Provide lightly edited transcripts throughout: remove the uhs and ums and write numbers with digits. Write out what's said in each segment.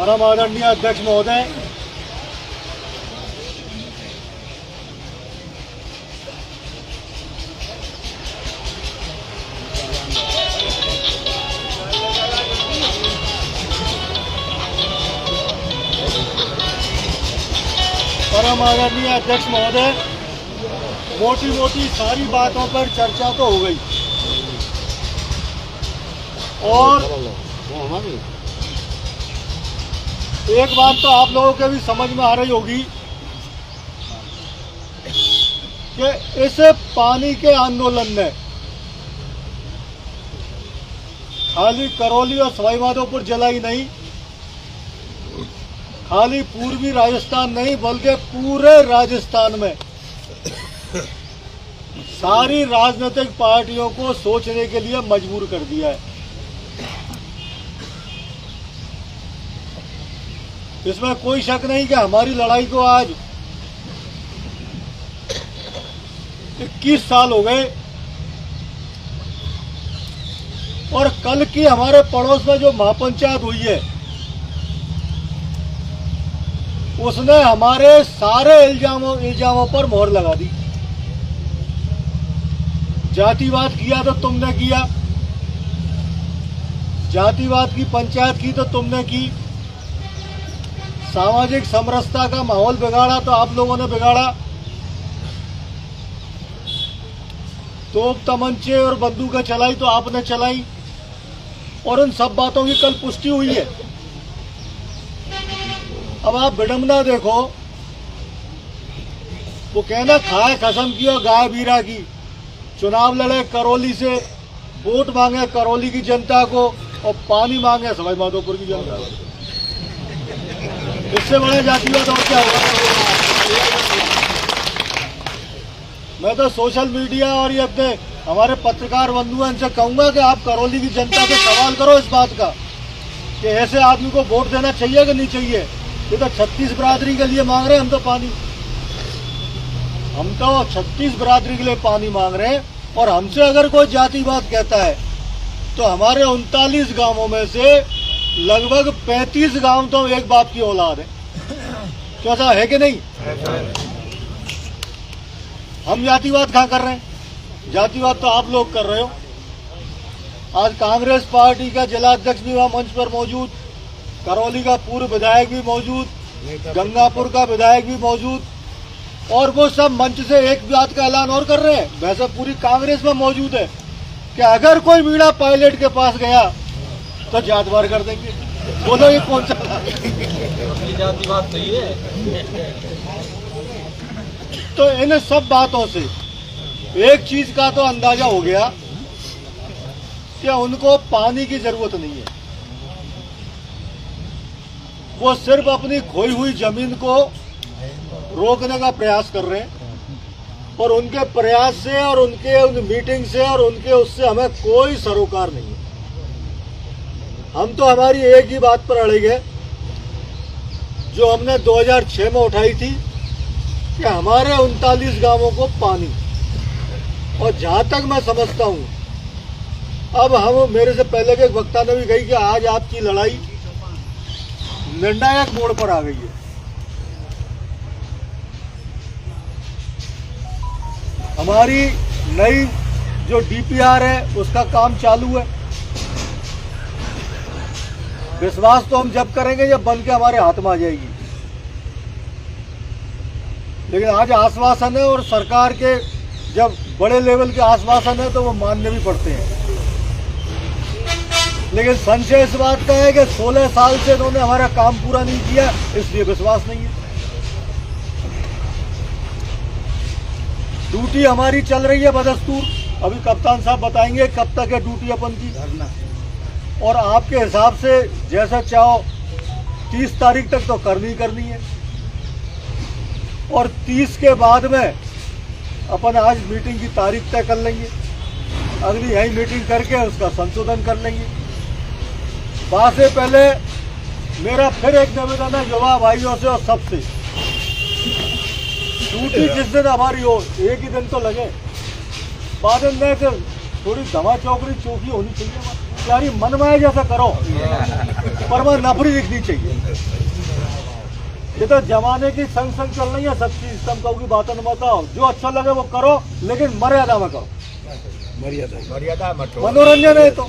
परम आदरणीय अध्यक्ष महोदय, मोटी मोटी सारी बातों पर चर्चा तो हो गई और एक बात तो आप लोगों के भी समझ में आ रही होगी कि इस पानी के आंदोलन ने खाली करौली और सवाईमाधोपुर जिला ही नहीं, खाली पूर्वी राजस्थान नहीं बल्कि पूरे राजस्थान में सारी राजनीतिक पार्टियों को सोचने के लिए मजबूर कर दिया है। इसमें कोई शक नहीं कि हमारी लड़ाई को आज 21 साल हो गए और कल की हमारे पड़ोस में जो महापंचायत हुई है उसने हमारे सारे इल्जामों पर मोहर लगा दी। जातिवाद किया तो तुमने किया, जातिवाद की पंचायत की तो तुमने की, सामाजिक समरसता का माहौल बिगाड़ा तो आप लोगों ने बिगाड़ा, तोप तमंचे और बंदूकें चलाई तो आपने चलाई और उन सब बातों की कल पुष्टि हुई है। अब आप विडंबना देखो, वो कहना खाए कसम की और गाय बीरा की, चुनाव लड़े करौली से, वोट मांगे करौली की जनता को और पानी मांगे सवाईमाधोपुर की जनता को। इससे बड़ा जातिवाद और क्या होगा? मैं तो सोशल मीडिया और ये अपने हमारे पत्रकार बंधु हैं, इनसे कहूंगा कि आप करौली की जनता से सवाल करो इस बात का कि ऐसे आदमी को वोट देना चाहिए कि नहीं चाहिए। ये तो 36 बिरादरी के लिए मांग रहे हैं, हम तो पानी, हम तो 36 बिरादरी के लिए पानी मांग रहे हैं। और हमसे अगर कोई जातिवाद कहता है तो हमारे 39 गांवों में से लगभग 35 गांव तो एक बाप की औलाद है। क्यों ऐसा है कि नहीं? हम जातिवाद कहाँ कर रहे हैं? जातिवाद तो आप लोग कर रहे हो। आज कांग्रेस पार्टी का जिला अध्यक्ष भी वहां मंच पर मौजूद, करौली का पूर्व विधायक भी मौजूद, गंगापुर का विधायक भी मौजूद, और वो सब मंच से एक बात का ऐलान और कर रहे हैं। वैसे पूरी कांग्रेस में मौजूद है कि अगर कोई मीणा पायलट के पास गया तो जातवार कर देंगे। बोलो ये कौन सा जातिवाद सही है? तो इन सब बातों से एक चीज का तो अंदाजा हो गया कि उनको पानी की जरूरत नहीं है। वो सिर्फ अपनी खोई हुई जमीन को रोकने का प्रयास कर रहे हैं और उनके प्रयास से और उनके उन मीटिंग से और उनके उससे हमें कोई सरोकार नहीं है। हम तो हमारी एक ही बात पर अड़े गए जो हमने 2006 में उठाई थी कि हमारे 39 गांवों को पानी, और जहां तक मैं समझता हूं अब हम, मेरे से पहले के एक वक्ता ने भी कही कि आज आपकी लड़ाई निर्णायक मोड़ पर आ गई है। हमारी नई जो डीपीआर है उसका काम चालू है। विश्वास तो हम जब करेंगे जब बन के हमारे हाथ में आ जाएगी, लेकिन आज आश्वासन है और सरकार के जब बड़े लेवल के आश्वासन है तो वो मानने भी पड़ते हैं। लेकिन संशय इस बात का है कि 16 साल से इन्होंने हमारा काम पूरा नहीं किया, इसलिए विश्वास नहीं है। ड्यूटी हमारी चल रही है बदस्तूर, अभी कप्तान साहब बताएंगे कब तक है ड्यूटी अपन की, और आपके हिसाब से जैसा चाहो 30 तारीख तक तो करनी है, और 30 के बाद में अपन आज मीटिंग की तारीख तय कर लेंगे, अगली यही मीटिंग करके उसका संशोधन कर लेंगे। वहां से पहले मेरा फिर एक निवेदन है युवा भाइयों से और सबसे, ड्यूटी जिस दिन हमारी हो एक ही दिन तो लगे, बाद में थोड़ी धमा चौकड़ी चौकी होनी चाहिए, यारी मनमाया जैसा करो पर वह नफरी दिखनी चाहिए। ये तो जमाने की संग संग चल रही है सब चीज, सब कहूँ की बातों में बताओ, जो अच्छा लगे वो करो, लेकिन मर्यादा में करो। मर्यादा मनोरंजन है तो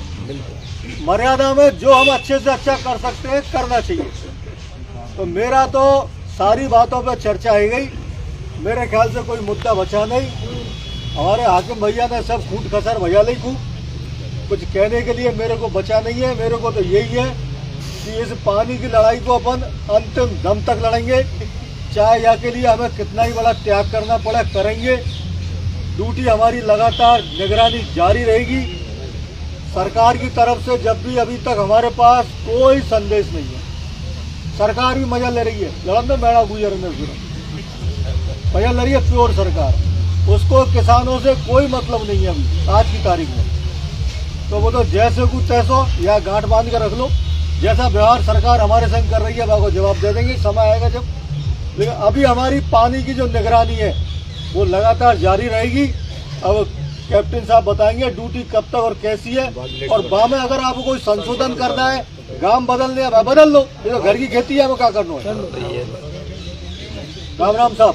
मर्यादा में जो हम अच्छे से अच्छा कर सकते हैं करना चाहिए। तो मेरा तो सारी बातों पे चर्चा हो गई, मेरे ख्याल से कोई मुद्दा बचा नहीं। हमारे हाकिम भैया ने सब खूट खसर भैया ली खूब, कुछ कहने के लिए मेरे को बचा नहीं है। मेरे को तो यही है कि इस पानी की लड़ाई को अपन अंतिम दम तक लड़ेंगे, चाहे या के लिए हमें कितना ही बड़ा त्याग करना पड़े करेंगे। ड्यूटी हमारी लगातार निगरानी जारी रहेगी। सरकार की तरफ से जब भी अभी तक हमारे पास कोई संदेश नहीं है। सरकार भी मजा ले रही है, लड़न में मेरा गुजर में मजा ले रही है प्योर सरकार, उसको किसानों से कोई मतलब नहीं है अभी आज की तारीख में। तो वो तो जैसे कुछ तैसो या गांठ बांध कर रख लो, जैसा व्यवहार सरकार हमारे संग कर रही है वो जवाब दे देंगे, समय आएगा जब। लेकिन अभी हमारी पानी की जो निगरानी है वो लगातार जारी रहेगी। अब कैप्टन साहब बताएंगे ड्यूटी कब तक और कैसी है, और में अगर आपको कोई संशोधन करना है, गांव बदलने है बदल लो, ये तो घर की खेती है, वो क्या करना है। राम राम साहब।